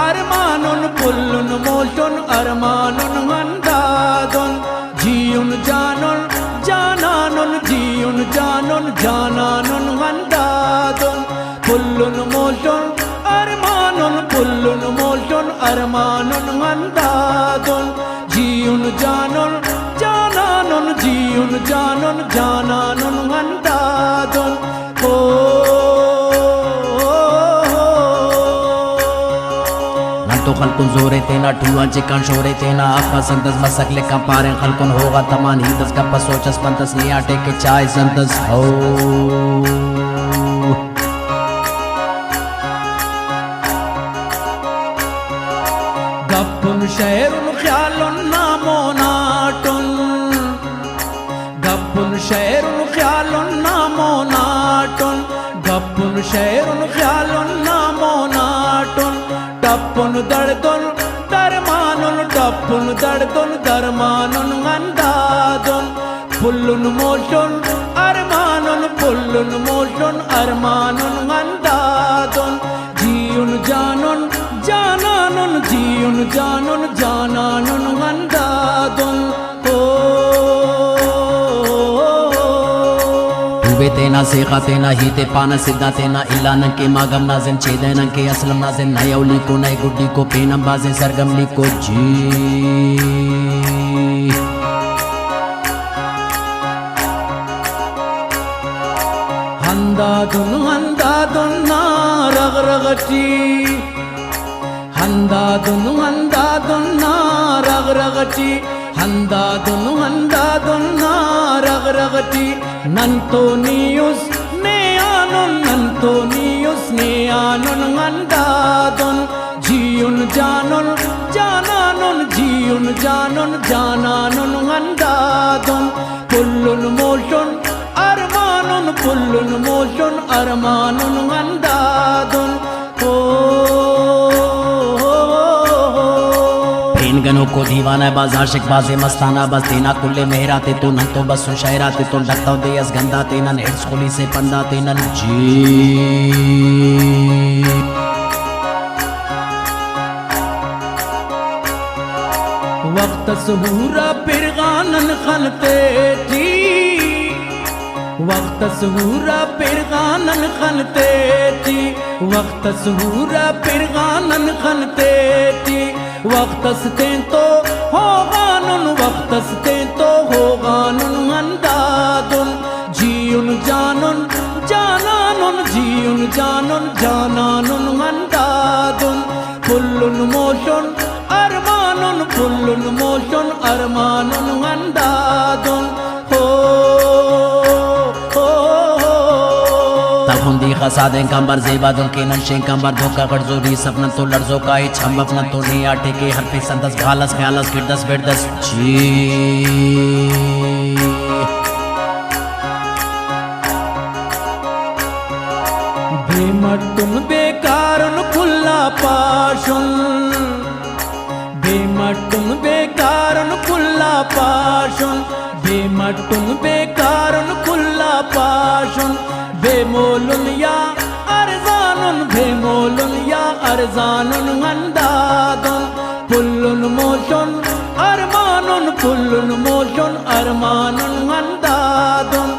armanun pullun motion armanun handadon jiun janon jananun jiun janon jananun handadon pullun motion armanun pullun motion armanun handadon jiun janon jananun jiun janon jananun handadon तो खलकुन जोरे तेना ठुआ chicken शोरे तेना आखा संतस मसकले कंपारे खलकुन होगा तमान ही दस का पसोचस पंतस नहीं आटे के चाय संतस हो गप्पुन शहरुन ख्यालुन नामो नाटुन गप्पुन शहरुन ख्यालुन नामो नाटुन गप्पुन शहरुन ख्यालुन नामो नाटुन टप्पुन दर्दुन दरमानुन टप्पुन दर्दुन दरमानुन अंदादुन पुल्लुन मोशुन अरमानुन पुल्लुन मोशुन अरमानुन अंदादुन जीउन जानुन जानानुन जीउन जानुन जानानुन अंदादुन तेना सेखा तेना हीते पाना सिद्धा तेना इलानन के मागम नाज़िन छेदनन के असलम नाज़िन नए औली को नए गुड्डी को पेनम बाज़े सरगमली को जी हंदादुन हंदादुन ना रग रगटी हंदादुन हंदादुन ना रग रगटी हंदादुन हंदादुन ना रग रगटी नंतोनियुस ने आनुन अंदादुन जीउन जानुन जानानुन जीउन जानुन जानानुन अंदादुन पुल्लुन मोशुन अरमानुन पुल्लुन मोशुन अरमानुन अंदादुन गनों को दीवाना बाजार शिक बाजे मस्ताना बस देना कुल्ले मेहराते तो नन तो बस शायराते तो डकता दे अस गंदा तेनन हिट्स खुली से पंदा तेनन जी वक्त सहूरा पिरगानन खलते जी वक्त सहूरा पिरगानन खलते जी वक्त सहूरा पिरगानन खलते जी वक्तस्ते तो होगानुन वक्तस्ते तो होगानुन अंदादुन जीउन जानुन जानानुन जीउन जानुन जानानुन अंदादुन पुल्लुन मोशुन अरमानुन पुल्लुन मोशुन अरमानुन अंदादुन हुंदी खसादें कंबर ज़ेबादुन के नशे कंबर धोखा गड़जोरी सपन तो लर्जो का ही छम अपना तो नहीं आटे के हर पे संदस घालस ख्यालस गिरदस बिरदस जी बेमटुन बेकारुन खुल्ला पाशुन बेमटुन बेकारुन खुल्ला पाशुन बेमटुन बेकारुन खुल्ला पाशुन बेमोलुन या अरजानुन अंदादुन पुल्लुन मोशुन अरमानुन पुल्लुन मोशुन अरमानुन अंदादुन